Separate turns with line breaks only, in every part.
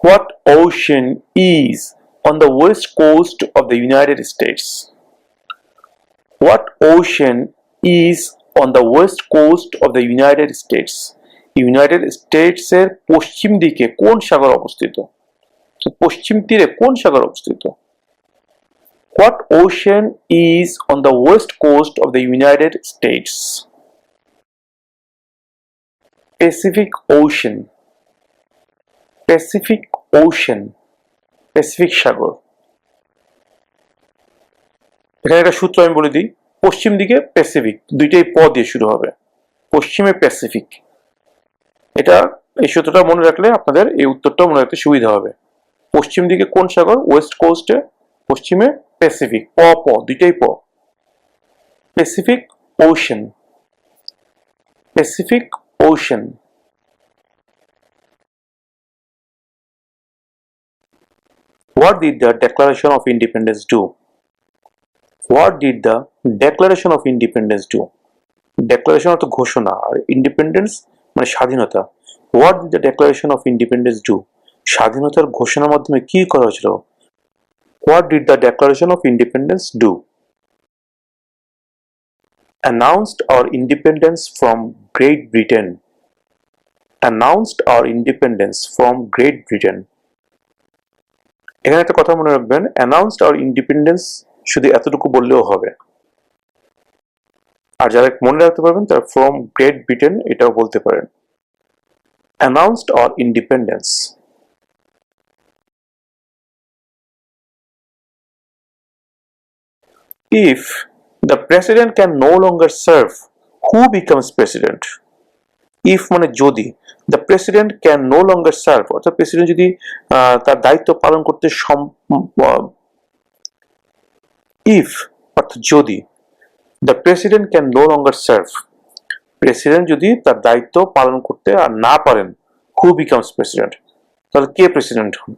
What ocean is on the west coast of the United States? What ocean is on the west coast of the United States? United স্টেটসের পশ্চিম দিকে কোন সাগর অবস্থিত? পশ্চিম তীরে কোন সাগর অবস্থিত? What ocean is on the west coast of the United States? Pacific Ocean. Pacific Ocean. Pacific সাগর। এখানে একটা সূত্র আমি বলে দিই, পশ্চিম দিকে প্যাসিফিক, দুইটাই প দিয়ে শুরু হবে, পশ্চিমে প্যাসিফিক। এটা এই সূত্রটা মনে রাখলে আপনাদের এই উত্তরটাও মনে রাখতে সুবিধা হবে। পশ্চিম দিকে কোন সাগর? ওয়েস্ট কোস্টে, পশ্চিমে প্যাসিফিক, প প দুইটাই প। Pacific ocean. Pacific ocean. What did the Declaration of Independence do? What did the Declaration of Independence do? Declaration অর্থ ঘোষণা, আর ইন্ডিপেন্ডেন্স মানে স্বাধীনতা। What did the Declaration of Independence do? স্বাধীনতার ঘোষণার মাধ্যমে কি করা হয়েছিল? What did the Declaration of Independence do? Announced our independence from Great Britain. Announced our independence from Great Britain. এখানে একটা কথা মনে রাখবেন, announced our independence শুধু এতটুকু বললেও হবে, আর যারা মনে রাখতে পারবেন তারা from Great Britain এটাও বলতে পারেন। Announced our independence. If the president can no longer serve, who becomes president? If মানে যদি, the president can no longer serve, অর্থাৎ প্রেসিডেন্ট যদি তার দায়িত্ব পালন করতে if অর্থাৎ যদি, the president can no longer serve, president যদি তার দায়িত্ব পালন করতে আর না পারেন, who becomes president? তাহলে কে প্রেসিডেন্ট হন?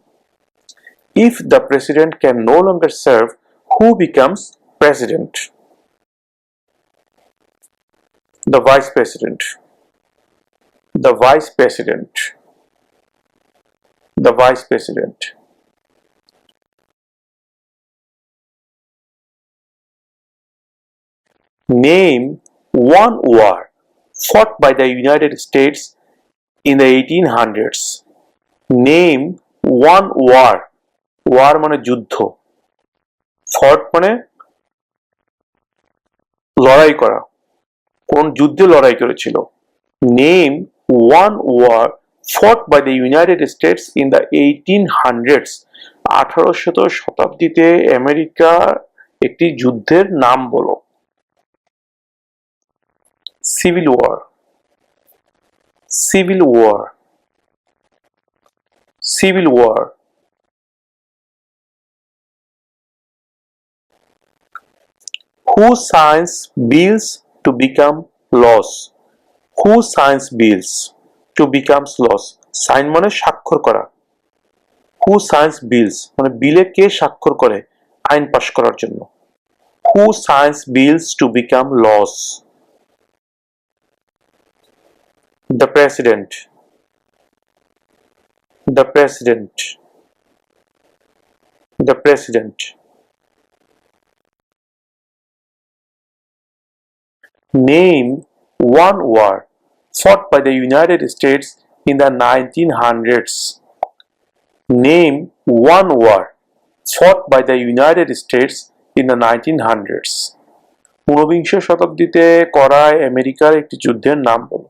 If the president can no longer serve, who becomes president? The vice president. The vice president. The vice president. Name one war fought by the United States in the 1800s. Name one war. War মানে যুদ্ধ, fought মানে লড়াই করা, কোন যুদ্ধে লড়াই করেছিল? Name one war fought by the United States in the 1800s. 1800 শতাব্দীতে আমেরিকার একটি যুদ্ধের নাম বলো। Civil War. Civil War. Civil War. Who signs bills to become laws? Who signs bills to become laws? Sign মানে স্বাক্ষর করা। Who signs bills মানে বিলে কে স্বাক্ষর করে আইন পাস করার জন্য? Who signs bills to become laws? The president. The president. The president. Name one war fought by the United States in the 1900s. Name one war fought by the United States in the 1900s. ঊনবিংশ শতাব্দীতে করা আমেরিকার একটি যুদ্ধের নাম বলো।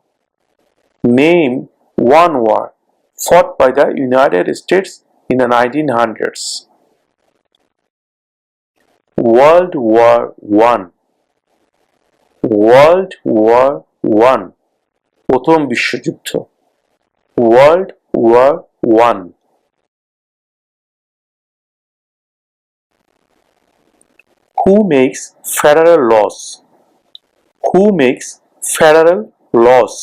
Name one war fought by the United States in the 1900s. World War I. World War I. প্রথম বিশ্বযুদ্ধ। World War I. Who makes federal laws? Who makes federal laws?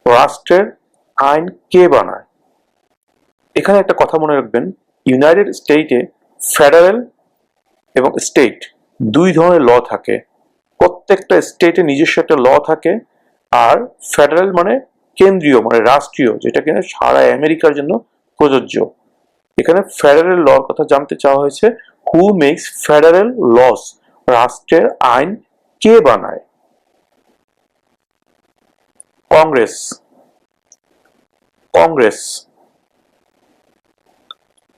রাষ্ট্রের আইন কে বানায়? এখানে একটা কথা মনে রাখবেন, ইউনাইটেড স্টেটে ফেডারেল এবং স্টেট দুই ধরনের ল থাকে। প্রত্যেকটা স্টেটে নিজস্ব একটা ল থাকে, আর ফেডারেল মানে কেন্দ্রীয় মানে রাষ্ট্রীয়, যেটা কিনা সারা আমেরিকার জন্য প্রযোজ্য। এখানে ফেডারেল লর কথা জানতে চাওয়া হয়েছে, হু মেক্স ফেডারেল লস, রাষ্ট্রের আইন কে বানায়? কংগ্রেস, কংগ্রেস,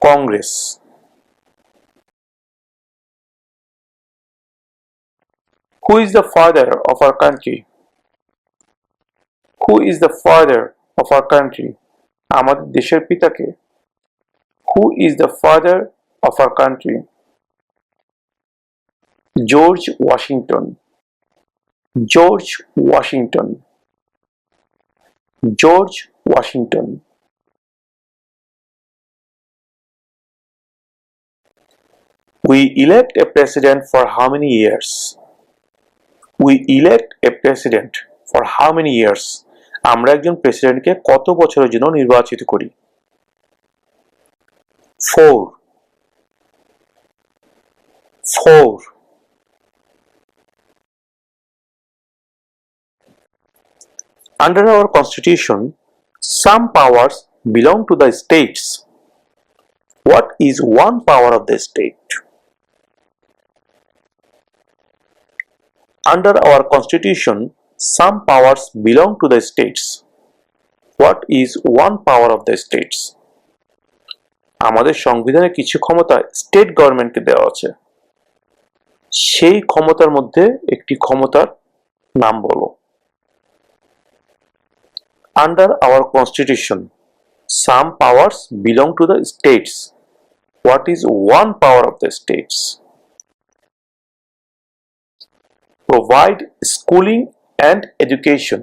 কংগ্রেস। হু is the father of our country? Who is the father of our country? আমাদের দেশের পিতাকে? হু is the father of our country? George Washington, George Washington, George Washington. We elect a president for how many years? We elect a president for how many years? আমরা একজন প্রেসিডেন্টকে কত বছরের জন্য নির্বাচিত করি? 4, 4। Under our constitution, some powers belong to the states. What is one power of the state? Under our constitution, some powers belong to the states. What is one power of the states? আমাদের সংবিধানে কিছু ক্ষমতা state গভর্নমেন্টকে দেওয়া আছে, সেই ক্ষমতার মধ্যে একটি ক্ষমতার নাম বলো। Under our constitution, some powers belong to the states. What is one power of the states? Provide schooling and education.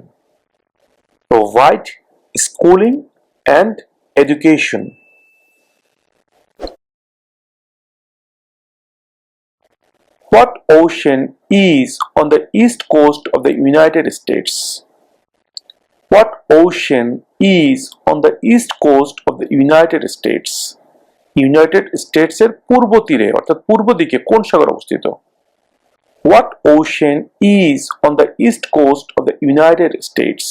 Provide schooling and education. What ocean is on the east coast of the United States? What ocean is on the east coast of the United States? United স্টেটসের পূর্ব তীরে অর্থাৎ পূর্ব দিকে কোন সাগর অবস্থিত? What ocean is on the east coast of the United States?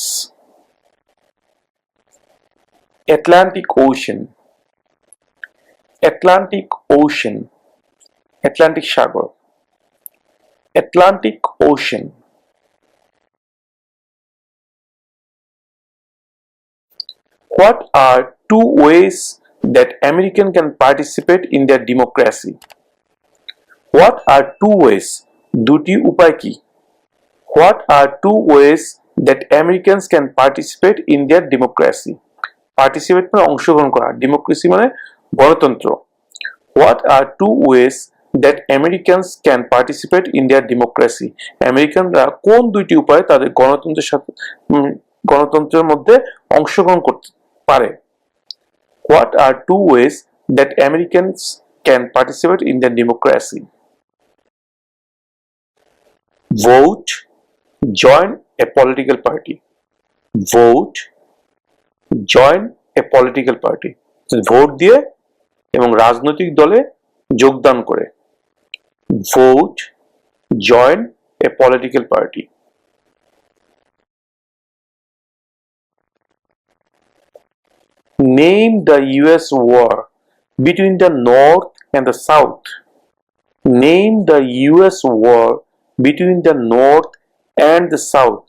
Atlantic Ocean, Atlantic Ocean, Atlantic Sagar, Atlantic Ocean. What are two ways that American can participate in their democracy? What are two ways? দুটি উপায় কি? What are two ways that Americans can participate in their democracy? Participate মানে অংশগ্রহণ করা, democracy মানে গণতন্ত্র। What are two ways that Americans can participate in their democracy? আমেরিকানরা কোন দুইটি উপায়ে তাদের গণতন্ত্রের মধ্যে অংশগ্রহণ করতে পারে? What are two ways that Americans can participate in their democracy? Vote, join a political party. Vote, join a political party. Vote দিয়ে এবং রাজনৈতিক দলে যোগদান করে। Vote, join a political party. Name the US war between the North and the South. Name the US war between the North and the South.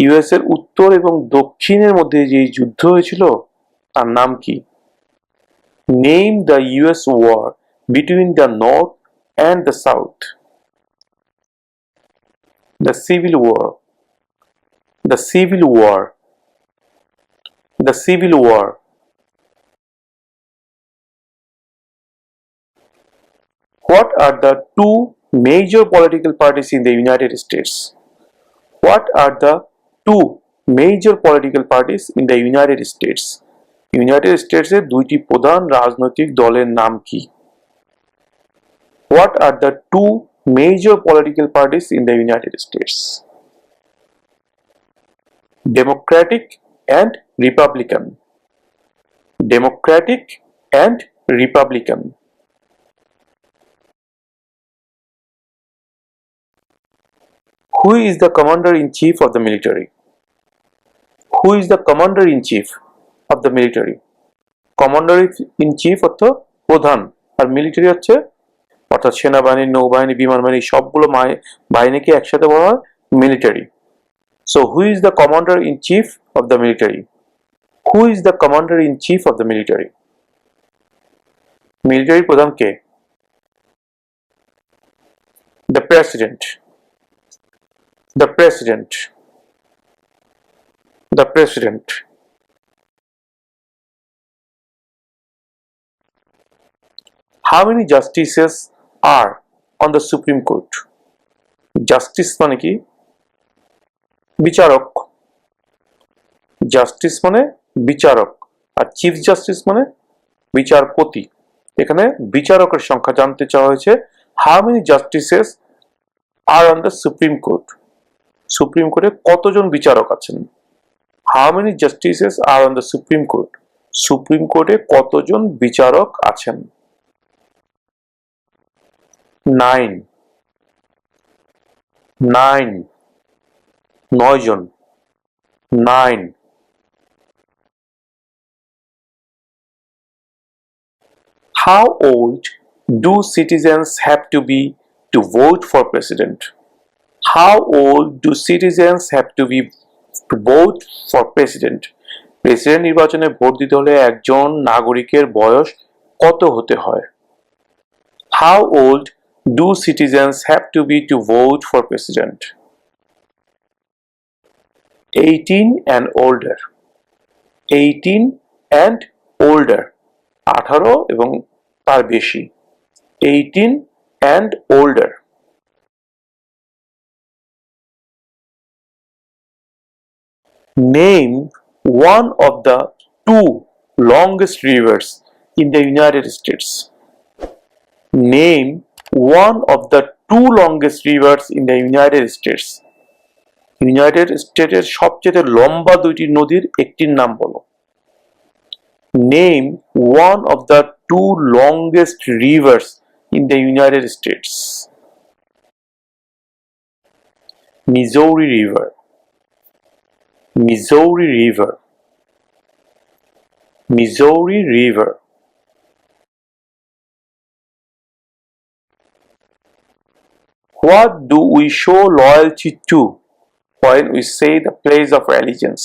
US এর উত্তর এবং দক্ষিণের মধ্যে যে যুদ্ধ হয়েছিল তার নাম কি? Name the US war between the North and the South. The Civil War, the Civil War, the Civil War. What are the two major political parties in the United States? What are the two major political parties in the United States? United States এর দুইটি প্রধান রাজনৈতিক দলের নাম কি? What are the two major political parties in the United States? Democratic and Republican. Democratic and Republican. Who is the commander-in-chief of the military? Who is the commander-in-chief of the military? Commander in chief অর্থ প্রধান, আর military হচ্ছে অর্থাৎ সেনাবাহিনী, নৌবাহিনী, বিমান বাহিনী সবগুলো বাহিনীকে একসাথে বলা হয় military. So who is the commander in chief of the military? Who is the commander in chief of the military? Military প্রধান কে? The president. The president. The president. How many justices are on the Supreme Court? Justice মানে কি? বিচারক। Justice মানে বিচারক, আর chief justice মানে বিচারপতি। এখানে বিচারকের সংখ্যা জানতে চাওয়া হয়েছে। How many justices are on the Supreme Court? Supreme কোর্টে কতজন বিচারক আছেন? How many justices are on the Supreme Court? Supreme কোর্টে কতজন বিচারক আছেন? 9 জন। 9 How old do citizens have to be to vote for president? How old do citizens have to be to vote for president? President নির্বাচনে vote দিতে হলে একজন নাগরিকের বয়স কত হতে হয়? How old do citizens have to be to vote for president? 18 and older. 18 and older. 18 এবং তার বেশি। 18 and older. Name one of the two longest rivers in the United States. Name one of the two longest rivers in the United States. United স্টেটের সবচেয়ে লম্বা দুইটি নদীর একটির নাম বলো। Name one of the two longest rivers in the United States. Missouri River. Missouri River. Missouri River. What do we show loyalty to when we say the Pledge of Allegiance?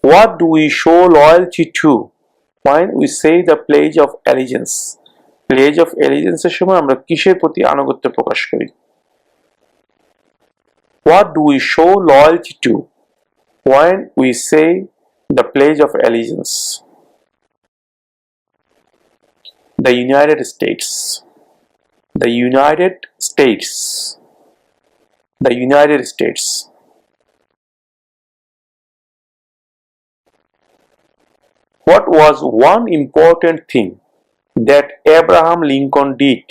What do we show loyalty to when we say the Pledge of Allegiance? Pledge of Allegiance এর সময় আমরা কিসের প্রতি আনুগত্য প্রকাশ করি? What do we show loyalty to when we say the Pledge of Allegiance? The United States. The United States. The United States. What was one important thing that Abraham Lincoln did?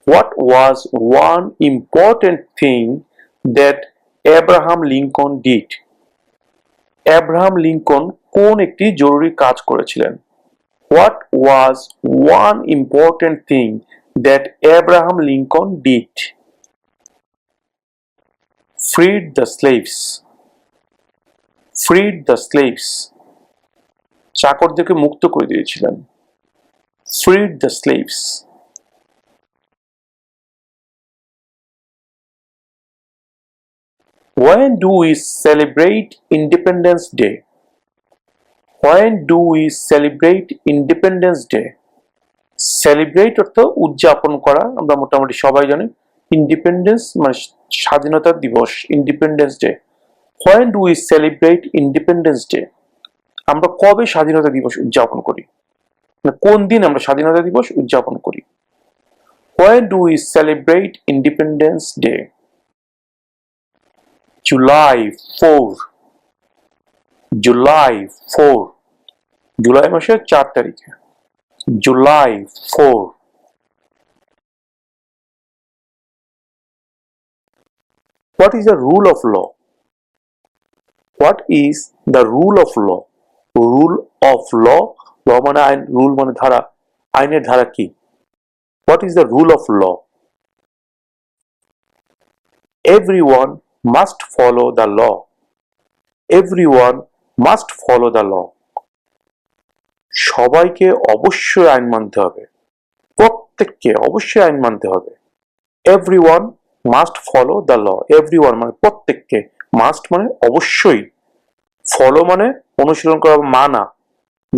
What was one important thing that Abraham Lincoln did? Abraham Lincoln কোন একটি জরুরি কাজ করেছিলেন? What was one important thing that Abraham Lincoln did? Freed the slaves. Freed the slaves. চাকরদেরকে মুক্ত করে দিয়েছিলেন। Freed the slaves. When do we celebrate Independence Day? When do we celebrate Independence Day? Celebrate অর্থ উদযাপন করা, আমরা মোটামুটি সবাই জানি। Independence মানে স্বাধীনতা দিবস, Independence Day. When do we celebrate Independence Day? আমরা কবে স্বাধীনতা দিবস উদযাপন করি? মানে কোন দিন আমরা স্বাধীনতা দিবস উদযাপন করি? When do we celebrate Independence Day? July 4. July 4. July মাসের 4 তারিখে। July 4. What is the rule of law? What is the rule of law? Rule of law. Law মানে আইন, rule মানে ধারা। আইনের ধারা কি? What is the rule of law? Everyone must follow the law. Everyone must follow the law. সবাইকে অবশ্যই আইন মানতে হবে, প্রত্যেককে অবশ্যই আইন মানতে হবে। Everyone must follow the law. Everyone মানে প্রত্যেককে, মাস্ট মানে অবশ্যই, ফলো মানে অনুশীলন করা, মানা,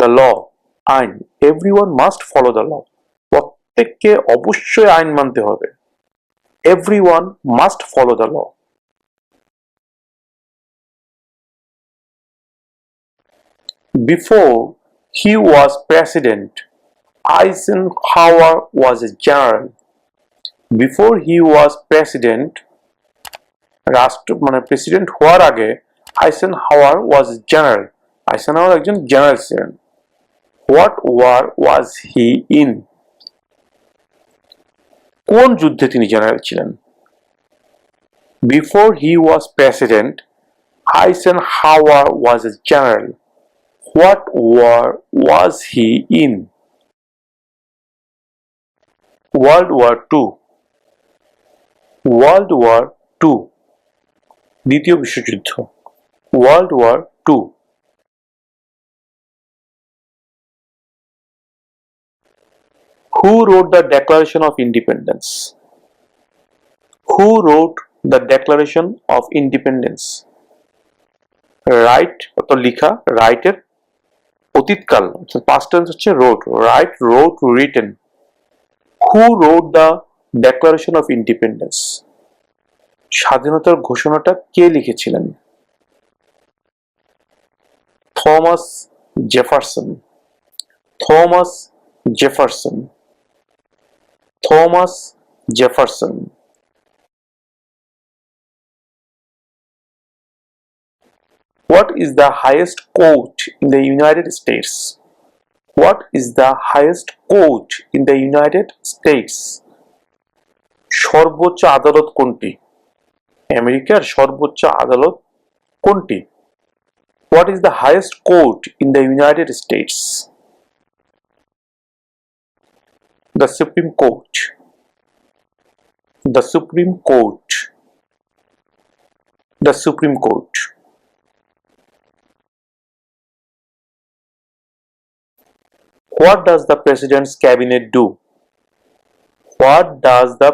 দ্য ল আইন। Everyone must follow the law, প্রত্যেককে অবশ্যই আইন মানতে হবে। Everyone must follow the law. Before he was president, Eisenhower was a general. Before he was president, রাষ্ট্র মানে প্রেসিডেন্ট হওয়ার আগে আইসেনহাওয়ার ওয়াজ জেনারেল। আইসেনহাওয়ার একজন জেনারেল ছিলেন। What war was he in? কোন যুদ্ধে তিনি জেনারেল ছিলেন? Before he was president, Eisenhower was a general. What war was he in? World war two. World war two, দ্বিতীয় বিশ্বযুদ্ধ। World war two. Who wrote the Declaration of Independence? Who wrote the Declaration of Independence? Write অত লিখা, রাইটের অতীতকাল, past tense হচ্ছে wrote. Write, wrote, written. Who wrote the Declaration of Independence? স্বাধীনতার ঘোষণাটা কে লিখেছিলেন? Thomas Jefferson. Thomas Jefferson. Thomas Jefferson. What is the highest court in the United States? What is the highest court in the United States? সর্বোচ্চ আদালত কোনটি? আমেরিকার সর্বোচ্চ আদালত কোনটি? What is the highest court in the United States? The Supreme Court. The Supreme Court. The Supreme Court. What does the President's cabinet do? What does the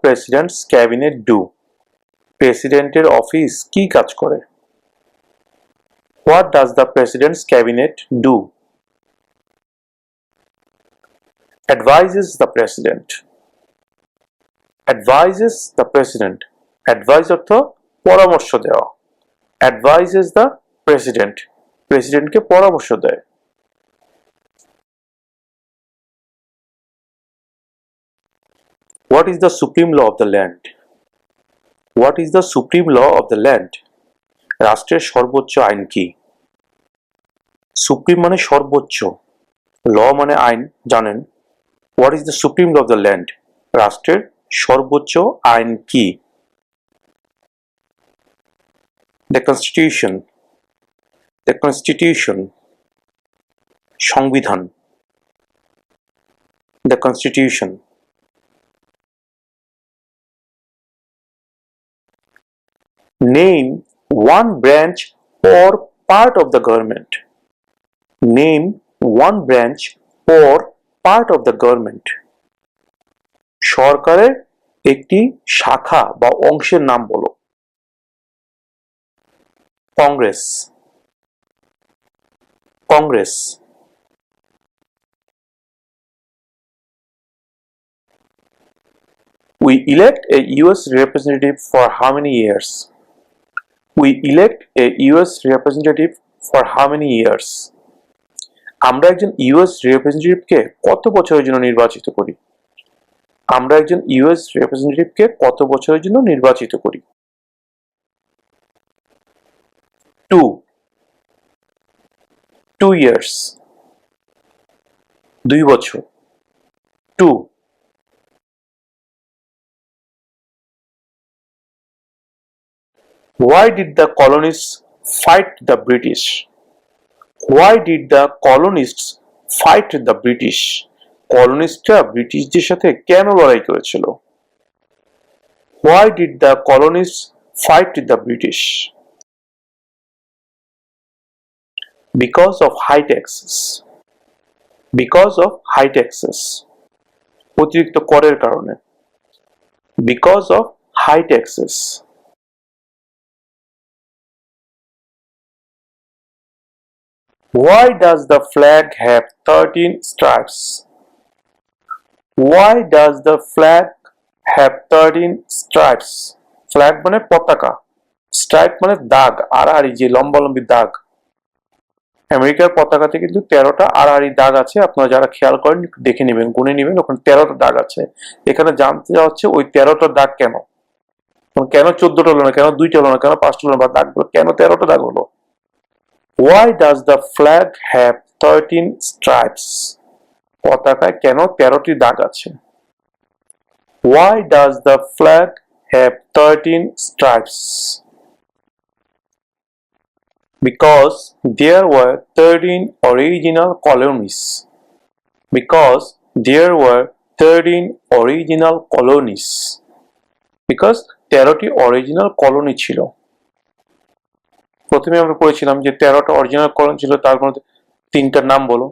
President's cabinet do? প্রেসিডেন্টের office কি কাজ করে? What does the President's cabinet do? Advises the President. Advises the President. Advise অর্থ পরামর্শ দেওয়া। Advises the President. প্রেসিডেন্টকে পরামর্শ দেয়। What is the supreme law of the land? What is the supreme law of the land? রাষ্ট্রের সর্বোচ্চ আইন কি? সুপ্রিম মানে সর্বোচ্চ, ল মানে আইন, জানেন। What is the supreme law of the land? রাষ্ট্রের সর্বোচ্চ আইন কি? The Constitution. The Constitution. সংবিধান। The Constitution. Name one branch or part of the government. Name one branch or part of the government. সরকারের একটি শাখা বা অংশের নাম বলো। Congress. Congress. We elect a US representative for how many years? We elect a US representative for how many years? আমরা একজন US রিপ্রেজেন্টেটিভকে কত বছরের জন্য নির্বাচিত করি? আমরা একজন ইউএস রিপ্রেজেন্টেটিভকে কত বছরের জন্য নির্বাচিত করি? 2 years. 2 বছর। 2. Why did the colonists fight the British? Why did the colonists fight the British? কলোনিস্টরা ব্রিটিশদের সাথে কেন লড়াই করেছিল? Why did the colonists fight the British? because of high taxes, because of high taxes, অতিরিক্ত করের কারণে, because of high taxes. Why does the flag have 13 stripes? Why does the flag have 13 stripes? Flag মানে পতাকা, stripe মানে দাগ, আড়াআড়ি যে লম্বালম্বি দাগ। আমেরিকার পতাকাতে কিন্তু 13টা আড়াআড়ি দাগ আছে, আপনারা যারা খেয়াল করেন দেখে নেবেন, গুনে নেবেন, ওখানে 13টা দাগ আছে। এখানে জানতে হচ্ছে ওই 13টা দাগ কেন, কেন 14টা হলো না, কেন 2টা হলো না, কেন 5টা হলো না, বা দাগগুলো কেন 13টা দাগ হলো। Why does the flag have 13 stripes? পতাকায় কেন 13টি দাগ আছে? Why does the flag have 13 stripes? Because there were 13 original colonies. Because there were 13 original colonies. Because 13টি অরিজিনাল কলোনি ছিল। প্রথমে আমরা পড়েছিলাম যে 13টা অরিজিনাল কলোনি ছিল, তার মধ্যে 3টার নাম বলো,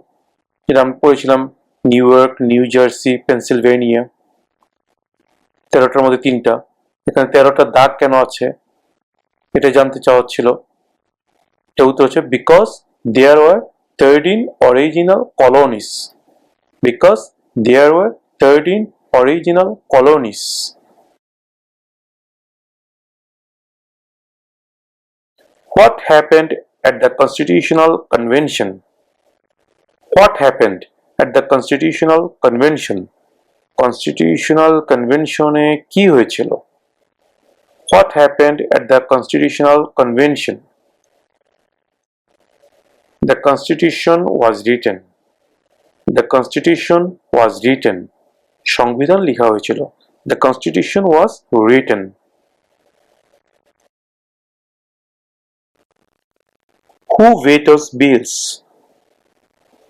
যেটা আমরা পড়েছিলাম New York, New Jersey, Pennsylvania. 13টার মধ্যে 3টা। এখানে 13টা দাগ কেন আছে এটা জানতে চাওয়া ছিল। এটা উত্তর হচ্ছে because there were 13 original colonies. Because there were 13 original colonies. What happened at the Constitutional Convention? What happened at the Constitutional Convention? Constitutional Convention এ কি হয়েছিল? What happened at the Constitutional Convention? The Constitution was written. The Constitution was written. সংবিধান লেখা হয়েছিল। The Constitution was written. Who vetoes bills?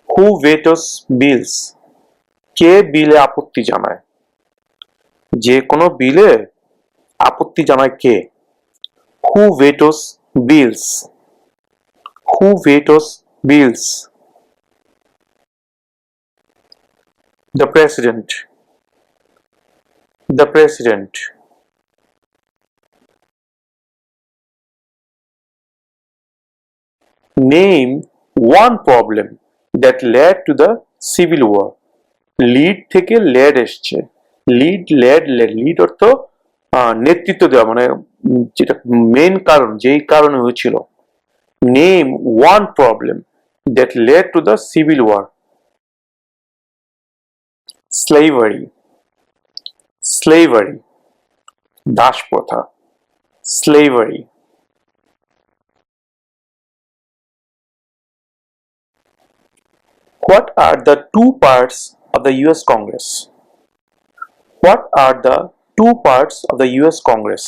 Who vetoes bills? কে বিলে আপত্তি জানায়? যে কোনো বিলে আপত্তি জানায় কে? Who vetoes bills? Who vetoes bills? The President. The President. Name one problem that led to the Civil War. Lead থেকে লেড এসছে। লিড অর্থ নেতৃত্ব দেওয়া, মানে যেটা মেন কারণ, যেই কারণে হয়েছিল। Name one problem that led to the civil war. Slavery, slavery, দাস প্রথা, slavery. What are the two parts of the US Congress? What are the two parts of the US Congress?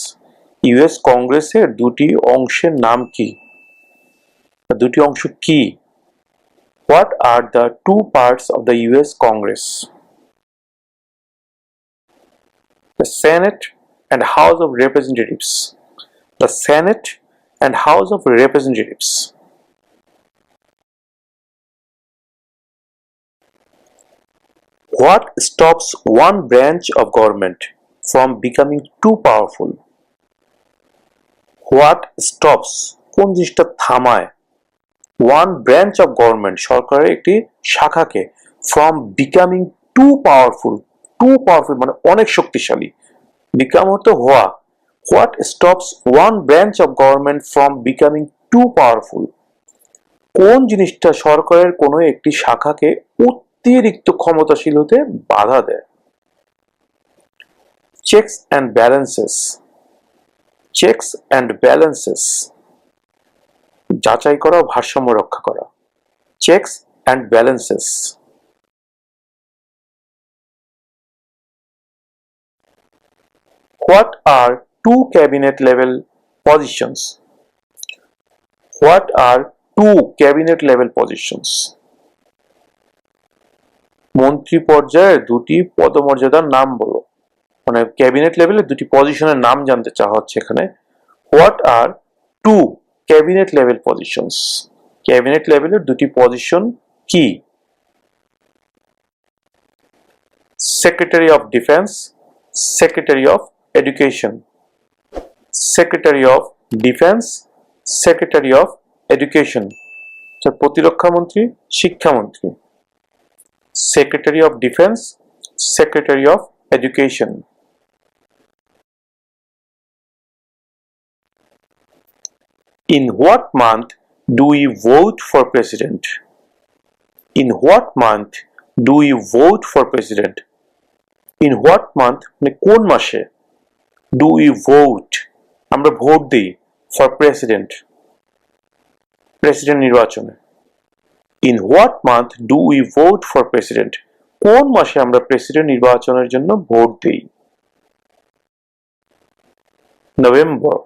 US কংগ্রেসের দুটি অংশের নাম কি? দুটি অংশ কি? What are the two parts of the US Congress? The Senate and House of Representatives. The Senate and House of Representatives. What stops one branch of government from becoming too powerful? What stops, কোন জিনিসটা থামায়, one branch of government, সরকারের একটি শাখাকে, from becoming too powerful, too powerful মানে অনেক শক্তিশালী, become হতো হওয়া। What stops one branch of government from becoming too powerful? কোন জিনিসটা সরকারের কোনো একটি শাখাকে অতিরিক্ত ক্ষমতাশীল হতে বাধা দেয়? Checks and balances. Checks and balances, যাচাই করা, ভারসাম্য রক্ষা করা। Checks and balances. What are two cabinet level positions? What are two cabinet level positions? মন্ত্রী পর্যায়ে দুটি পদমর্যাদার নাম বলো, মানে ক্যাবিনেট লেভেলে দুটি পজিশনের নাম জানতে চাওয়া হচ্ছে এখানে। What are two cabinet level positions? Cabinet লেভেলের দুটি পজিশন কি? Secretary of defence, secretary of education. Secretary of defence, secretary of education. প্রতিরক্ষা মন্ত্রী, শিক্ষামন্ত্রী। Secretary of defence, secretary of education. In what month do we vote for president? In what month do we vote for president? In what month মানে কোন মাসে do we vote আমরা vote দিই for president president নির্বাচনে? In what month do we vote for president? কোন মাসে আমরা president নির্বাচনের জন্য ভোট দিই? নভেম্বর।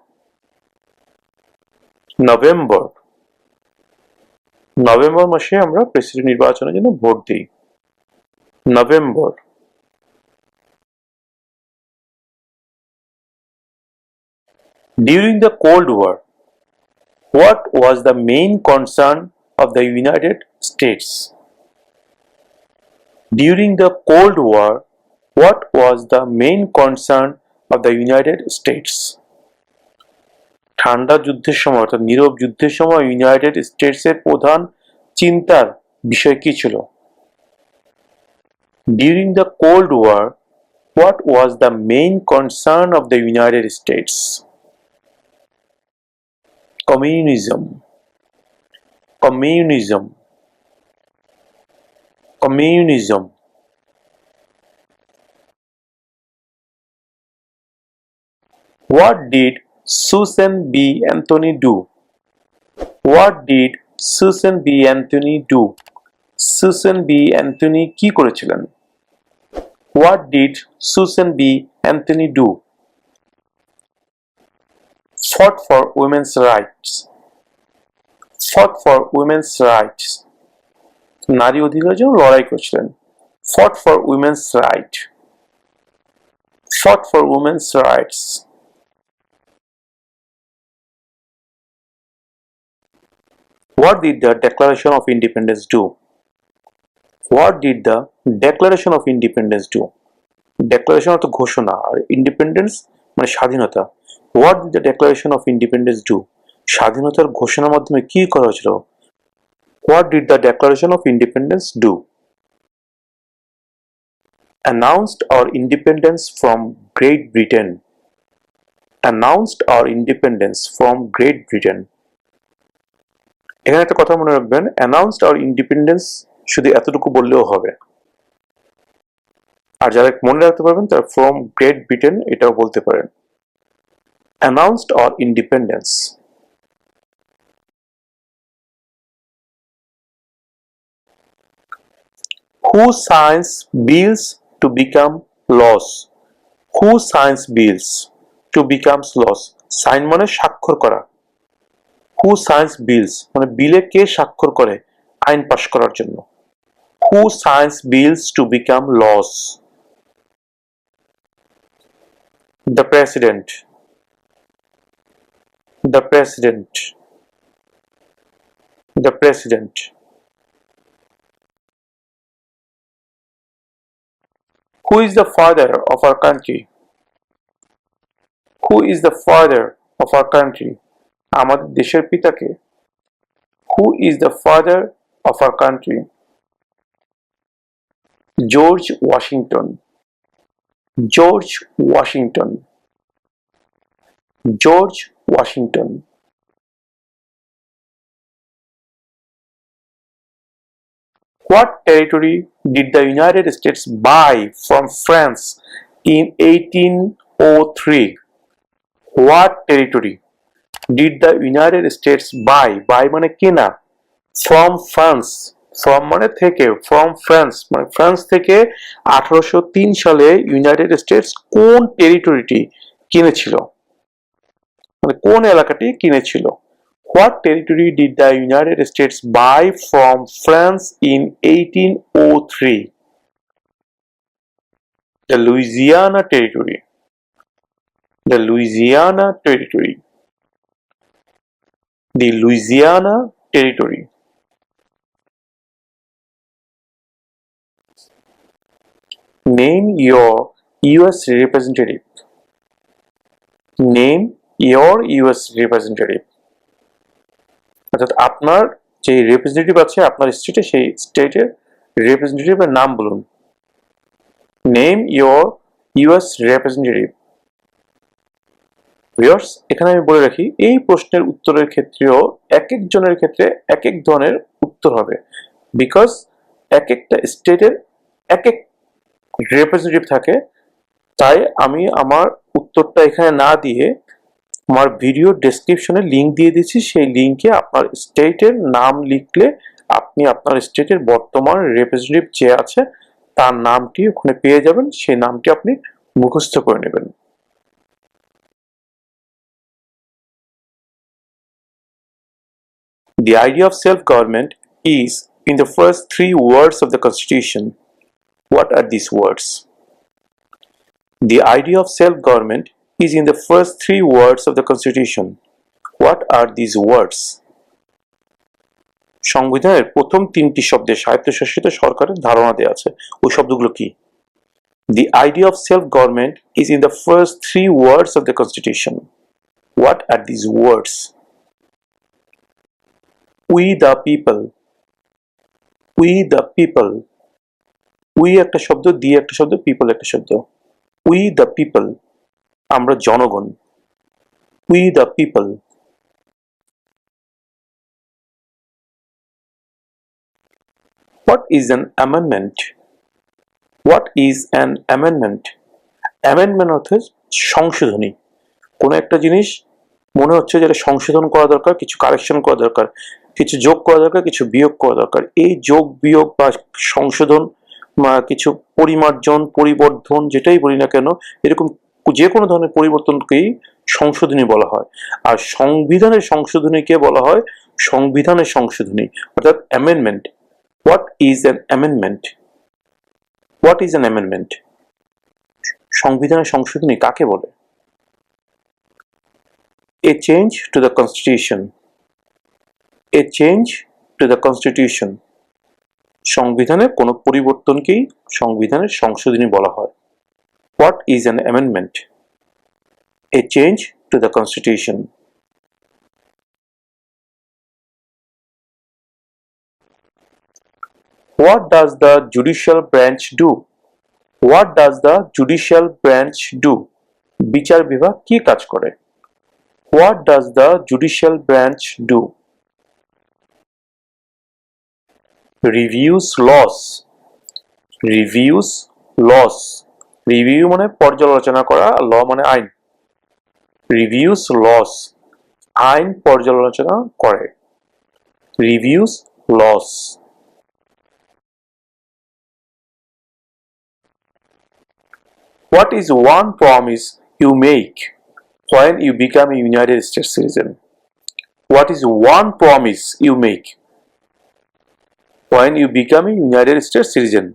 নভেম্বর। নভেম্বর মাসে আমরা প্রেসিডেন্ট নির্বাচনের জন্য ভোট দিই। November. During the Cold War, what was the main concern of the United States? During the Cold War, what was the main concern of the United States? ঠান্ডা যুদ্ধের সময় অর্থাৎ নীরব যুদ্ধের সময় ইউনাইটেড স্টেটসের প্রধান চিন্তার বিষয় কি ছিল? During the Cold War, what was the main concern of the United States? Communism. Communism. Communism. What did Susan B. Anthony do? What did Susan B. Anthony do? Susan B. Anthony কি করেছিলেন? What did Susan B. Anthony do? Fought for women's rights. Fought for women's rights. নারী অধিকারের জন্য লড়াই করেছিলেন। Fought for women's rights. Fought for women's rights. What did the Declaration of Independence do? What did the Declaration of Independence do? Declaration অর্থ ঘোষণা আর independence মানে স্বাধীনতা। What did the Declaration of Independence do? স্বাধীনতার ঘোষণার মাধ্যমে কি করা হয়েছিল? What did the Declaration of Independence do? Announced our independence from Great Britain. Announced our independence from Great Britain. এখানে একটা কথা মনে রাখবেন, announced our independence শুধু এতটুকু বললেও হবে। আর যারা মনে রাখতে পারবেন তারা from Great Britain এটাও বলতে পারেন। Announced our independence. Who signs bills to become laws? Who signs bills to become laws? Sign মানে স্বাক্ষর করা। Who signs bills মানে বিলে কে স্বাক্ষর করে আইন পাশ করার জন্য? Who signs bills to become laws? The President. The President. The President. Who is the father of our country? Who is the father of our country? আমাদের দেশের পিতা কে? Who is the father of our country? George Washington. George Washington. George Washington. What territory did the United States buy from France in 1803? What territory did the United States buy? Buy মানে কেনা। From France. From মানে থেকে। From France মানে France থেকে 1803 সালে United states কোন টেরিটরিটি কিনেছিল? মানে কোন এলাকাটি কিনেছিল? What territory did the United States buy from France in 1803? The Louisiana Territory. The Louisiana Territory. The Louisiana Territory. Name your US representative. Name your US representative. অর্থাৎ আপনার যে রিপ্রেজেন্টেটিভ আছে আপনার স্টেটে, সেই স্টেটের রিপ্রেজেন্টেটিভের নাম বলুন। Name your US representative. Viewers, এখানে আমি বলে রাখি, এই প্রশ্নের উত্তরের ক্ষেত্রেও এক একজনের ক্ষেত্রে এক এক ধরনের উত্তর হবে, বিকজ এক একটা স্টেটের এক এক রিপ্রেজেন্টেটিভ থাকে। তাই আমি আমার উত্তরটা এখানে না দিয়ে আমার ভিডিও ডেসক্রিপশনে লিঙ্ক দিয়ে দিচ্ছি, সেই লিঙ্কে আপনার স্টেটের নাম লিখলে আপনি আপনার স্টেটের বর্তমান রিপ্রেজেন্টেটিভ যে আছে তার নামটি ওখানে পেয়ে যাবেন, সেই নামটি আপনি মুখস্থ করে নেবেন। The idea of self-government is in the first three words of the Constitution. What are these words? The idea of self-government is in the first three words of the Constitution. What are these words? সংবিধানের প্রথম তিনটি শব্দে স্বায়ত্তশাসিত সরকারের ধারণা দেওয়া আছে, ওই শব্দগুলো কি? The idea of self-government is in the first three words of the Constitution. What are these words? We the people. We the people. We একটা শব্দ, the একটা শব্দ, people একটা শব্দ। We the people. আমরা জনগণ। We the people. What is an amendment? What is an amendment? Amendment অর্থে সংশোধনী। কোনো একটা জিনিস মনে হচ্ছে যেটা সংশোধন করা দরকার, কিছু কারেকশন করা দরকার, কিছু যোগ করা দরকার, কিছু বিয়োগ করা দরকার। এই যোগ বিয়োগ বা সংশোধন বা কিছু পরিমার্জন, পরিবর্ধন, যেটাই বলি না কেন, এরকম যে কোনো ধরনের পরিবর্তনকেই সংশোধনী বলা হয়। আর সংবিধানের সংশোধনীকে বলা হয় সংবিধানের সংশোধনী, অর্থাৎ amendment. What is an amendment? What is an amendment? সংবিধানের সংশোধনী কাকে বলে? A change to the Constitution. A change to the Constitution. সংবিধানের কোনো পরিবর্তনকেই সংবিধানের সংশোধনী বলা হয়। What is an amendment? A change to the Constitution. What does the judicial branch do? What does the judicial branch do? বিচার বিভাগ কি কাজ করে? What does the judicial branch do? Reviews laws. Reviews laws. Review মানে পর্যালোচনা করা, law মানে আইন। Reviews laws. আইন পর্যালোচনা করে। Reviews laws. What is one promise you make when you become a United States citizen? What is one promise you make when you become a United States citizen?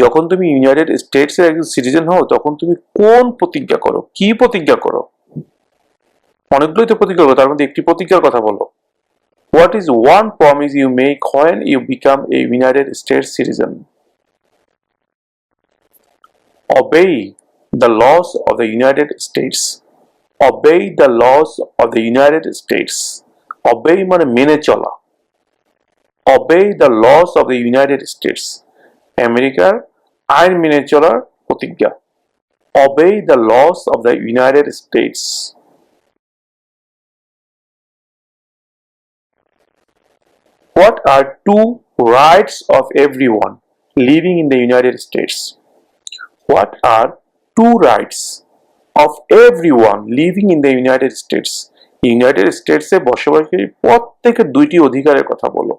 যখন তুমি United states এর একজন citizen হও তখন তুমি কোন প্রতিজ্ঞা করো? কি প্রতিজ্ঞা করো? অনেকগুলোই তো প্রতিজ্ঞা করো, তার মধ্যে একটি প্রতিজ্ঞার কথা বলো। What is one promise you make when you become a United States citizen? Obey the laws of the United States. Obey the laws of the United States. Obey মানে মেনে চলা। Obey the laws of the United States. আমেরিকার আইন মেনে চলার প্রতিজ্ঞা। Obey the laws of the United States. What are two rights of everyone living in the United States? What are two rights of everyone living in the United States? United স্টেটসে বসবাসকারী প্রত্যেকের দুইটি অধিকারের কথা বলো।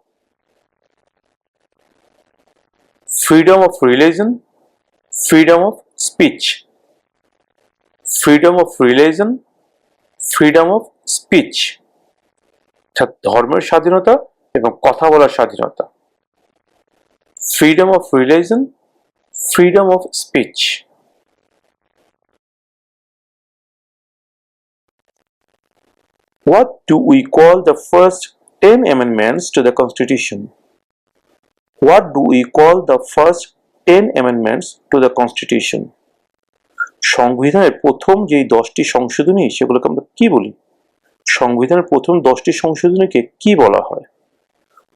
Freedom of religion, freedom of speech. Freedom of religion, freedom of speech. ধর্মের স্বাধীনতা এবং কথা বলার স্বাধীনতা। Freedom of religion, freedom of speech. What do we call the first 10 amendments to the Constitution? What do we call the first 10 amendments to the Constitution? সংবিধানের প্রথম যেই 10টি সংশোধনী সেগুলোকে আমরা কি বলি? সংবিধানের প্রথম 10টি সংশোধনীকে কি বলা হয়?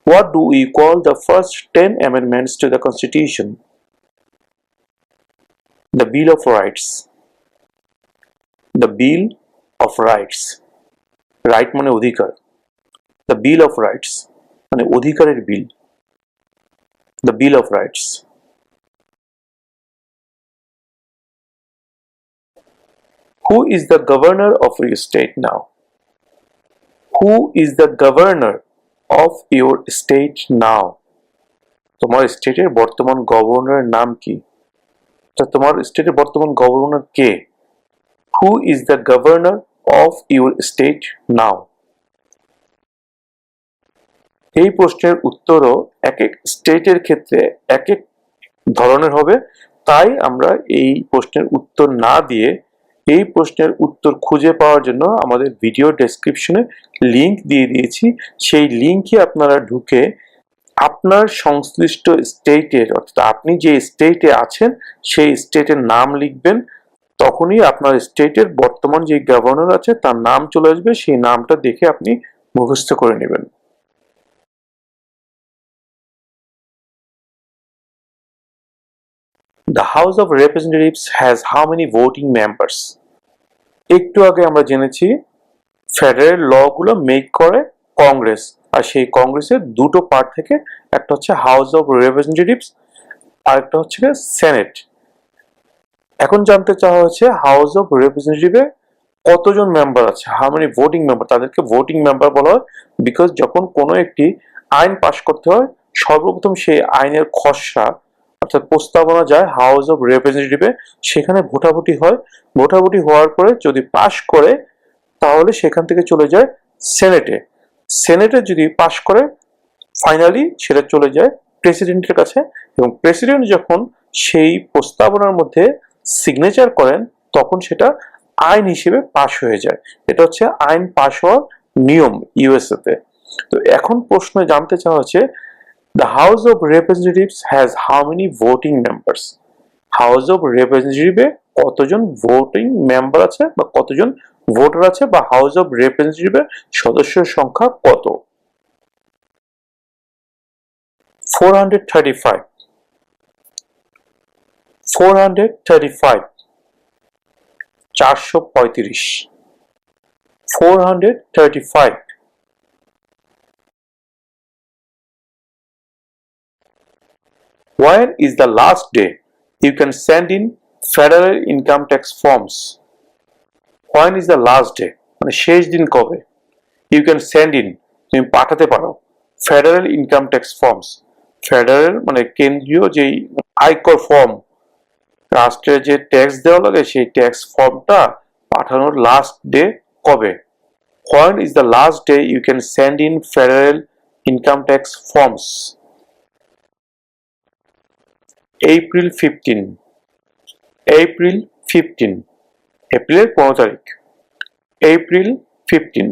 What do we call the first 10 amendments to the Constitution? The Bill of Rights. The Bill of Rights. Right মানে অধিকার। The Bill of Rights মানে অধিকারের বিল। The Bill of Rights. Who is the governor of your state now? Who is the governor of your state now? তোমার স্টেটের বর্তমান গভর্নরের নাম কি? তোমার স্টেটের বর্তমান governor K? Who is the governor of your state now? এই প্রশ্নের উত্তরও এক এক স্টেটের ক্ষেত্রে এক এক ধরনের হবে, তাই আমরা এই প্রশ্নের উত্তর না দিয়ে এই প্রশ্নের উত্তর খুঁজে পাওয়ার জন্য আমাদের ভিডিও ডেসক্রিপশনে লিংক দিয়ে দিয়েছি। সেই লিংকে আপনারা ঢুকে আপনার সংশ্লিষ্ট স্টেটের, অর্থাৎ আপনি যে স্টেটে আছেন সেই স্টেটের নাম লিখবেন, তখনই আপনার স্টেটের বর্তমান যে গভর্নর আছে তার নাম চলে আসবে, সেই নামটা দেখে আপনি মুখস্থ করে নেবেন। The House of Representatives has how many voting members? একটু আগে আমরা জেনেছি ফেডারেল ল গুলো মেক করে কংগ্রেস, আর সেই কংগ্রেসের দুটো পার্ট থেকে, একটা হচ্ছে হাউস অফ রিপ্রেজেন্টেটিভস আর একটা হচ্ছে সেনেট। এখন জানতে চাওয়া হচ্ছে হাউস অফ রিপ্রেজেন্টেটিভে কতজন মেম্বার আছে, হাউ মেনি ভোটিং মেম্বার, তাদেরকে ভোটিং মেম্বার বলা হয়। বিকজ যখন কোনো একটি আইন পাশ করতে হয় সর্বপ্রথম সেই আইনের খসড়া অর্থাৎ প্রস্তাবনা যায় হাউস অফ রিপ্রেজেন্টেটিভে, সেখানে ভোটাভুটি হয়, ভোটাভুটি হওয়ার পরে যদি পাশ করে তাহলে সেখান থেকে চলে যায় সেনেটে, সেনেটে যদি পাশ করে ফাইনালি সেটা চলে যায় প্রেসিডেন্টের কাছে, এবং প্রেসিডেন্ট যখন সেই প্রস্তাবনার মধ্যে সিগনেচার করেন তখন সেটা আইন হিসেবে পাশ হয়ে যায়। এটা হচ্ছে আইন পাশ হওয়ার নিয়ম ইউএসএ তে। তো এখন প্রশ্ন জানতে চাওয়া হচ্ছে the House of Representatives has how many voting members? House of Representative কতজন ভোটিং মেম্বার আছে বা কতজন ভোটার আছে, বা হাউস অফ রিপ্রেজেন্টেটিভ সদস্যের সংখ্যা কত? 435 435 435 435 When is the last day you can send in federal income tax forms? When is the last day মানে শেষ দিন কবে? You can send in তুমি পাঠাতে পারো federal income tax forms. Federal মানে কেন্দ্রীয় যেই আয়কর ফর্ম, রাষ্ট্রের যে ট্যাক্স দেওয়া লাগে সেই ট্যাক্স ফর্মটা পাঠানোর লাস্ট ডে কবে? When is the last day you can send in federal income tax forms? April 15 April 15 এপ্রিলের 15 তারিখ April 15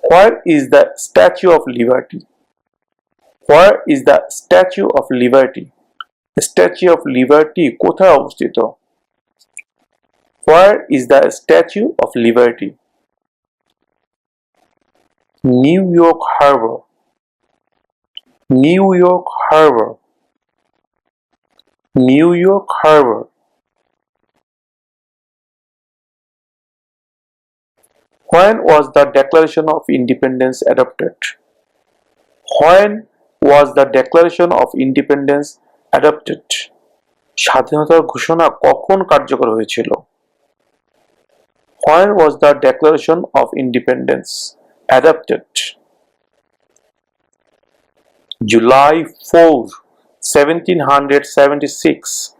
Where is the Statue of Liberty? Where is the Statue of Liberty? The Statue of Liberty কোথায় অবস্থিত? Where is the Statue of Liberty? New York Harbor New York Harbor New York Harbor When was the Declaration of Independence adopted? When was the Declaration of Independence adopted? স্বাধীনতার ঘোষণা কখন কার্যকর হয়েছিল? When was the Declaration of Independence adopted? July 4, 1776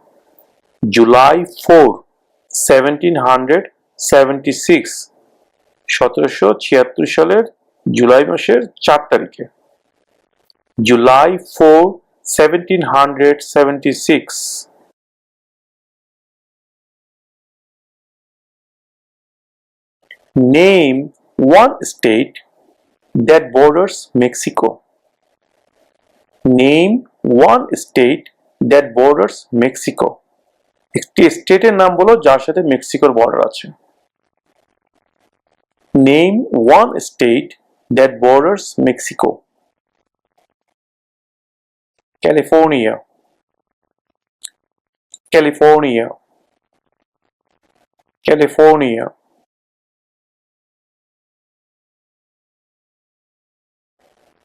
July 4, 1776 1776 সালের জুলাই মাসের 4 তারিখে July 4, 1776 Name one state that borders Mexico. Name one state that borders Mexico. একটি স্টেটের নাম বলো যার সাথে মেক্সিকোর বর্ডার আছে। Name one state that borders Mexico. California, California, California.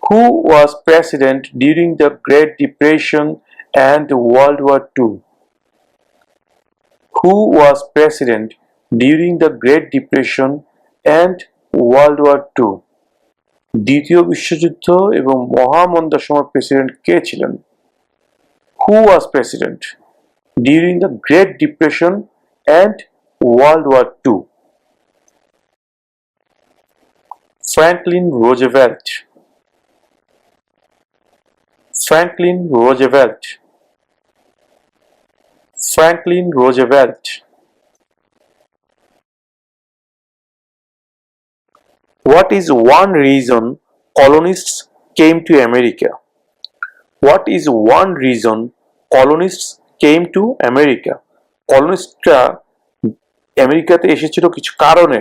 Who was president during the Great Depression and World War II? Who was president during the Great Depression and World War II? দ্বিতীয় বিশ্বযুদ্ধ এবং মহামন্দার সময় president কে ছিলেন? Who was president during the Great Depression and World War II? Franklin Roosevelt. Franklin Roosevelt. Franklin Roosevelt. What is one reason colonists came to America? What is one reason colonists came to America? কলোনিস্টরা আমেরিকাতে এসেছিল কিছু কারণে,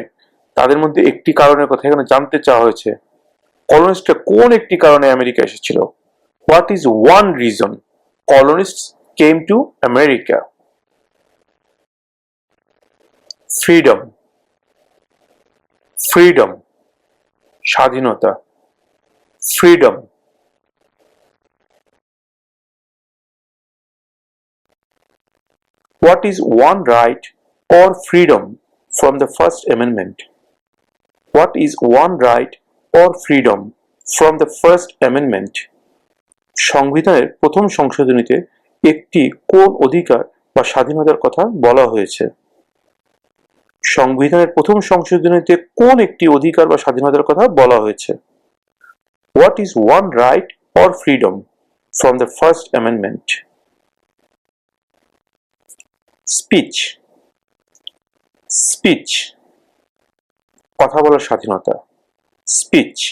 তাদের মধ্যে একটি কারণের কথা এখানে জানতে চাওয়া হয়েছে। কলোনিস্টরা কোন একটি কারণে আমেরিকা এসেছিল? What is one reason colonists came to America? Freedom. Freedom. স্বাধীনতা। Freedom. What is one right or freedom from the First Amendment? What is one right or freedom from the First Amendment? সংবিধানের প্রথম সংশোধনীতে একটি কোন অধিকার বা স্বাধীনতার কথা বলা হয়েছে? সংবিধানের প্রথম সংশোধনীতে কোন একটি অধিকার বা স্বাধীনতার কথা বলা হয়েছে? What is one right or freedom from the First Amendment? Speech. Speech. কথা বলার স্বাধীনতা। Speech.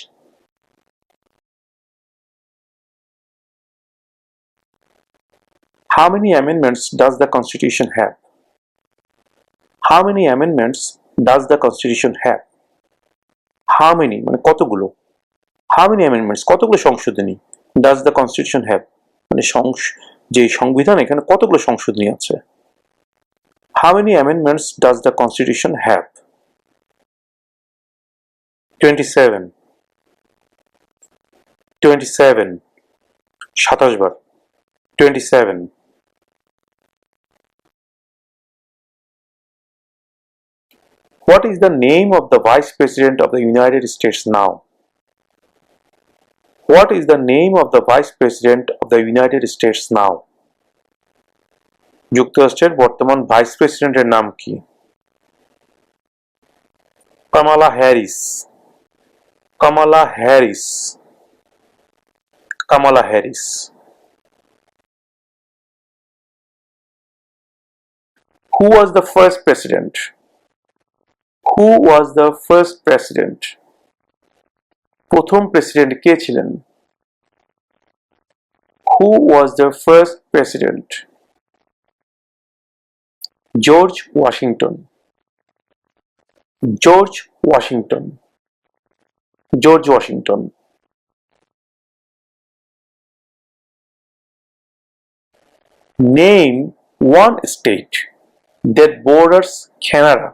How many amendments does the Constitution have? How many amendments does the Constitution have? How many মানে কতগুলো? How many amendments কতগুলো সংশোধনী does the Constitution have? মানে যে সংবিধান এখানে কতগুলো সংশোধনী আছে? How many amendments does the Constitution have? 27. 27. 27 bar. 27. What is the name of the Vice President of the United States now? What is the name of the Vice President of the United States now? যুক্তরাষ্ট্রের বর্তমান vice প্রেসিডেন্টের নাম কি? Kamala Harris. Kamala Harris. Kamala Harris. Who was the first president? Who was the first president? প্রথম president কে ছিলেন? Who was the first president? George Washington. George Washington. George Washington. Name one state that borders Canada.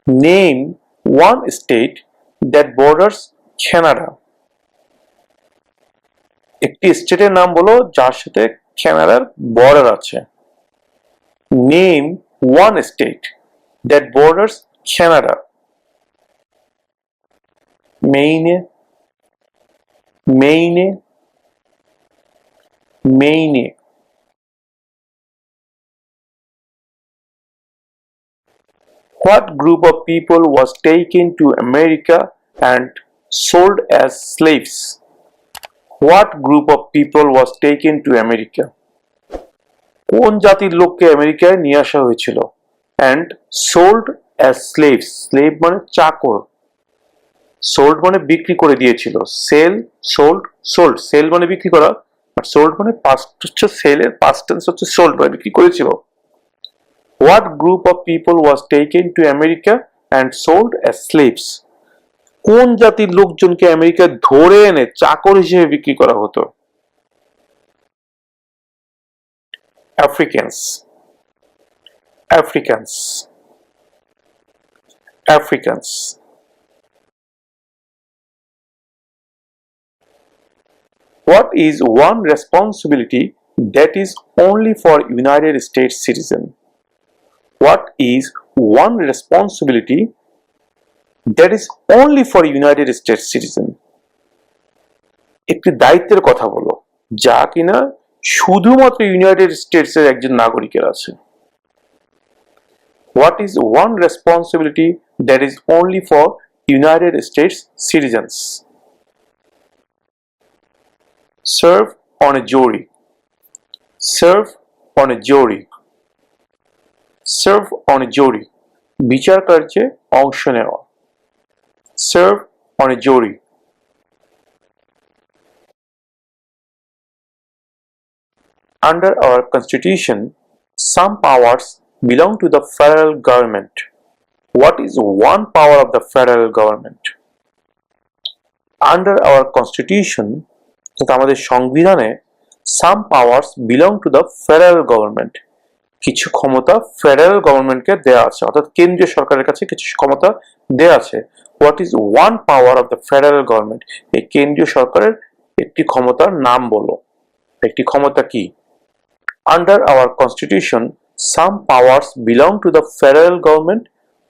Name one state that borders Canada. একটি স্টেটের নাম বলো যার সাথে কানাডার border আছে। Name one state that borders Canada. Maine. Maine. Maine. What group of people was taken to America and sold as slaves? What group of people was taken to America? কোন জাতির লোককে আমেরিকায় নিয়ে আসা হয়েছিল and sold as slaves? Slave মানে চাকর। Sold মানে বিক্রি করে দিয়েছিল, সেল, সোল্ড, সোল্ড, সেল মানে বিক্রি করা, আর সোল্ড মানে পাস্ট হচ্ছে সেলের পাস্ট টেন্স হচ্ছে সোল্ড মানে বিক্রি করেছিল। What group of people was taken to America and sold as slaves? কোন জাতির লোকজনকে আমেরিকায় ধরে এনে চাকর হিসেবে বিক্রি করা হতো? Africans, Africans, Africans. What is one responsibility that is only for United States citizen? What is one responsibility that is only for United States citizen? একটি দায়িত্বের কথা বলো যা কিনা শুধুমাত্র ইউনাইটেড স্টেটস এর একজন নাগরিকের আছে। What is one responsibility that is only for United States citizens? Serve on a jury. Serve on a jury. Serve on a jury. বিচার কার্যে অংশ নেওয়া। Serve on a jury. Under our constitution, some powers belong to the federal government. What is one power of the federal government? Under our constitution, আমাদের সংবিধানে some powers belong to the federal government. কিছু ক্ষমতা federal গভর্নমেন্টকে দেয়া আছে, অর্থাৎ কেন্দ্রীয় সরকারের কাছে কিছু ক্ষমতা দেয়া আছে। What is one power of the federal government? এই কেন্দ্রীয় সরকারের একটি ক্ষমতার নাম বলো। একটি ক্ষমতা কি? Under our constitution some powers belong to the federal government.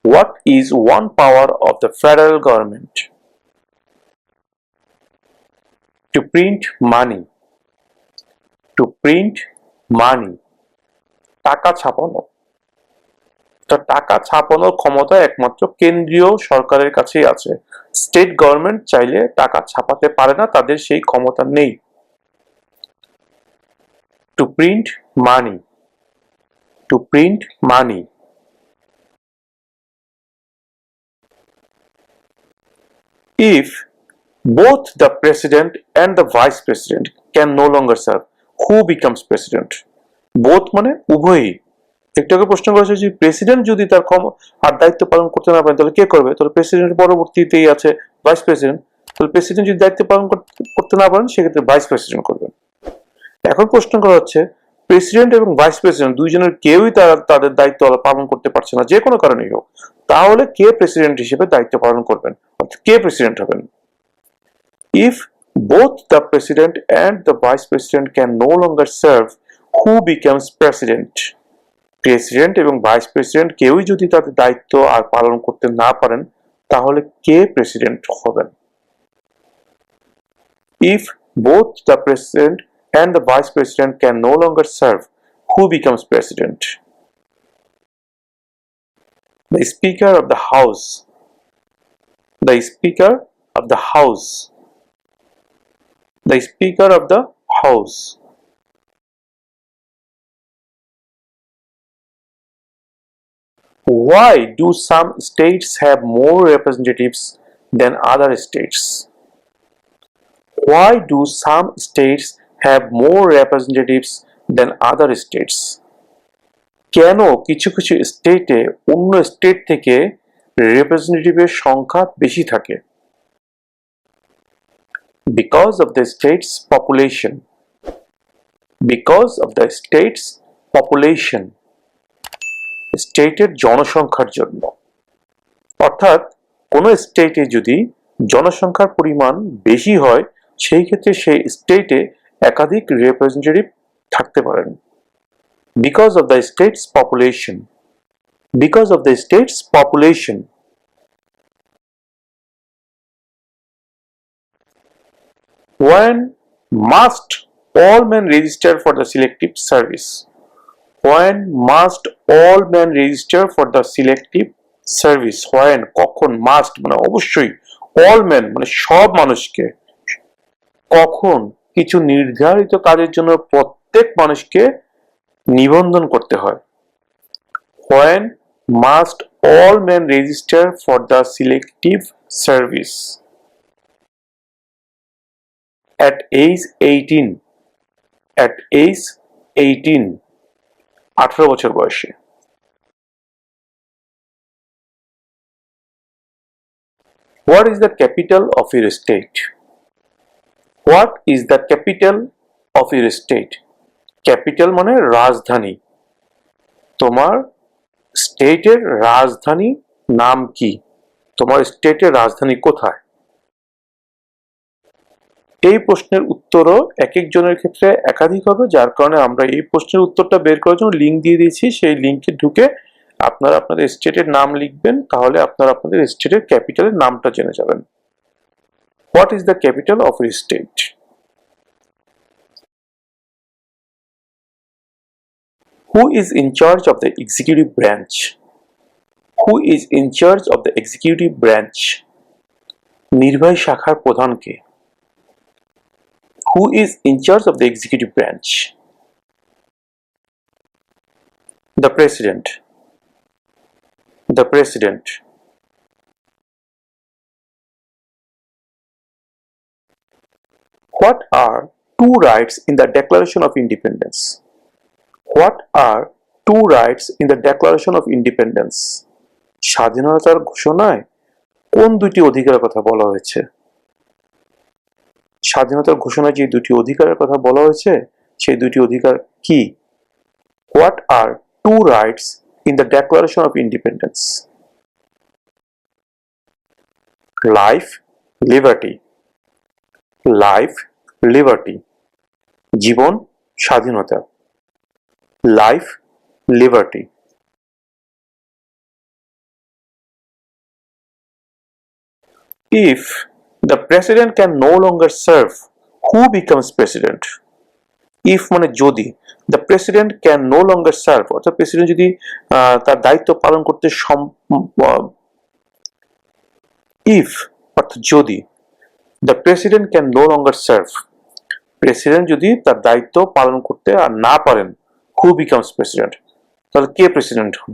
What is one power of the federal government? To print money. To print money, টাকা ছাপানো। তো টাকা ছাপানোর ক্ষমতা একমাত্র কেন্দ্রীয় সরকারের কাছেই আছে। স্টেট গভর্নমেন্ট চাইলে টাকা ছাপাতে পারে না, তাদের সেই ক্ষমতা নেই। To print money. To print money. If both the president and the vice president can no longer serve, who becomes president? Both মানে উভয়ই। একটু আগে প্রশ্ন করেছে যে প্রেসিডেন্ট যদি তার আর দায়িত্ব পালন করতে না পারেন তাহলে কে করবে? তাহলে প্রেসিডেন্টের পরবর্তীতেই আছে ভাইস প্রেসিডেন্ট। তাহলে প্রেসিডেন্ট যদি দায়িত্ব পালন করতে না পারেন সেক্ষেত্রে ভাইস প্রেসিডেন্ট করবেন। এখন প্রশ্ন করা হচ্ছে প্রেসিডেন্ট এবং ভাইস প্রেসিডেন্ট দুইজনের কেউই তাদের দায়িত্ব পালন করতে পারছে না, যে কোনো কারণেই হোক, তাহলে কে প্রেসিডেন্ট হিসেবে দায়িত্ব পালন করবেন, অর্থাৎ কে প্রেসিডেন্ট হবেন? If both the president and the vice president can no longer serve, who becomes president? President এবং ভাইস প্রেসিডেন্ট কেউই যদি তাদের দায়িত্ব আর পালন করতে না পারেন তাহলে কে প্রেসিডেন্ট হবেন? If both the president and the vice president can no longer serve, who becomes president? The speaker of the house. The speaker of the house. The speaker of the house. Why do some states have more representatives than other states? Why do some states have more representatives than other states? কেন কিছু কিছু স্টেটে অন্য state থেকে রিপ্রেজেন্টেটিভের সংখ্যা বেশি থাকে? Because of the state's population. Because of the state's population. স্টেটের জনসংখ্যার জন্য। অর্থাৎ কোন স্টেটে যদি জনসংখ্যার পরিমাণ বেশি হয় সেই ক্ষেত্রে সেই স্টেটে একাধিক রিপ্রেজেন্টেটিভ থাকতে পারেন। Because of the state's population. Because of the state's population. When must all men register for the selective service? When must all men register for the selective service? When, কখন, must মানে অবশ্যই, all men মানে সব মানুষকে, কখন কিছু নির্ধারিত কাজের জন্য প্রত্যেক মানুষকে নিবন্ধন করতে হয়। When must all men register for the selective service? at age 18, at age 18, 18 বছর বয়সে। What is the capital of your state? What is the capital of your state? Capital মানে রাজধানী। তোমার স্টেটের রাজধানী নাম কি? তোমার স্টেটের রাজধানী কোথায়? এই প্রশ্নের উত্তরও এক একজনের ক্ষেত্রে একাধিক হবে, যার কারণে আমরা এই প্রশ্নের উত্তরটা বের করার জন্য লিঙ্ক দিয়ে দিয়েছি। সেই লিঙ্কে ঢুকে আপনারা আপনাদের স্টেটের নাম লিখবেন, তাহলে আপনারা আপনাদের স্টেটের ক্যাপিটালের নামটা জেনে যাবেন। What is the capital of your state? Who is in charge of the executive branch? Who is in charge of the executive branch? নির্বাহী শাখার প্রধান কে? Who is in charge of the executive branch? The president. The president. What are two rights in the Declaration of Independence? What are two rights in the Declaration of Independence? স্বাধীনতার ঘোষণায় কোন দুটি অধিকারের কথা বলা হয়েছে? স্বাধীনতার ঘোষণায় যে দুটি অধিকারের কথা বলা হয়েছে সেই দুটি অধিকার কি? What are two rights in the Declaration of Independence? Life, liberty. Life, liberty. জীবন, স্বাধীনতা। Life, liberty. If the president can no longer serve, who becomes president? If মানে যদি, the president can no longer serve, অর্থাৎ president যদি তার দায়িত্ব পালন করতে if অর্থাৎ যদি, the president can no longer serve, president যদি তার দায়িত্ব পালন করতে আর না পারেন, who becomes president? তাহলে কে প্রেসিডেন্ট হন?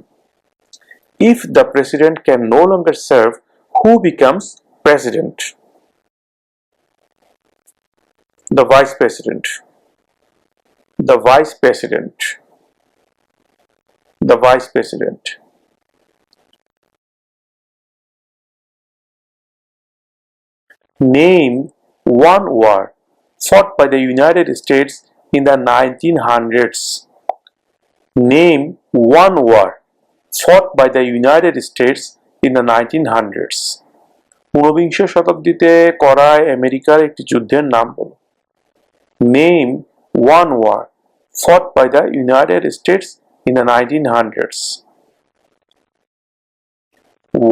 If the president can no longer serve, who becomes president? The vice president. The vice president. The vice president. Name one war fought by the United States in the 1900s. Name one war fought by the United States in the 1900s. ঊনবিংশ শতাব্দীতে করা আমেরিকার একটি যুদ্ধের নাম বলো। Name one war fought by the United States in the 1900s.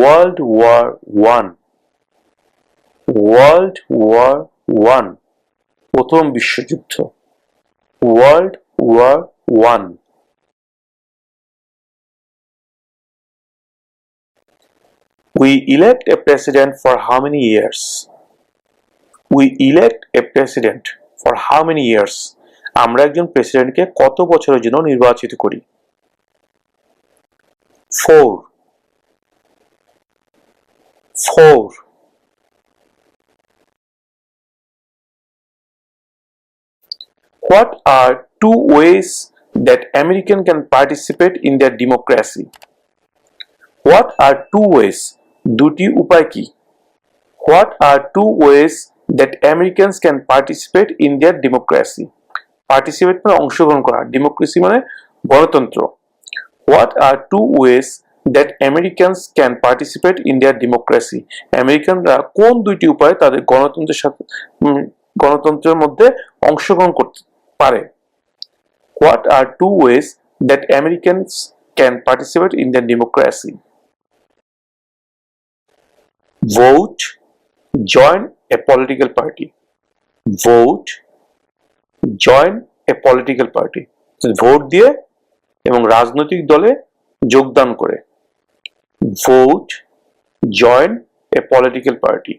World War I. World War I. প্রথম বিশ্বযুদ্ধ। World War I. We elect a president for how many years? We elect a president for how many years? আমরা একজন প্রেসিডেন্টকে কত বছরের জন্য নির্বাচিত করি? 4. 4. What are two ways that Americans can participate in their democracy? What are two ways? দুটি উপায় কি? What are two ways that Americans can participate in their democracy? Participate মানে অংশগ্রহণ করা, democracy মানে গণতন্ত্র। What are two ways that Americans can participate in their democracy? আমেরিকানরা কোন দুইটি উপায়ে তাদের গণতন্ত্রের মধ্যে অংশগ্রহণ করতে পারে? What are two ways that Americans can participate in their democracy? Vote, join a political party. Vote, join a political party. Vote দিয়ে এবং রাজনৈতিক দলে যোগদান করে। Vote, join a political party.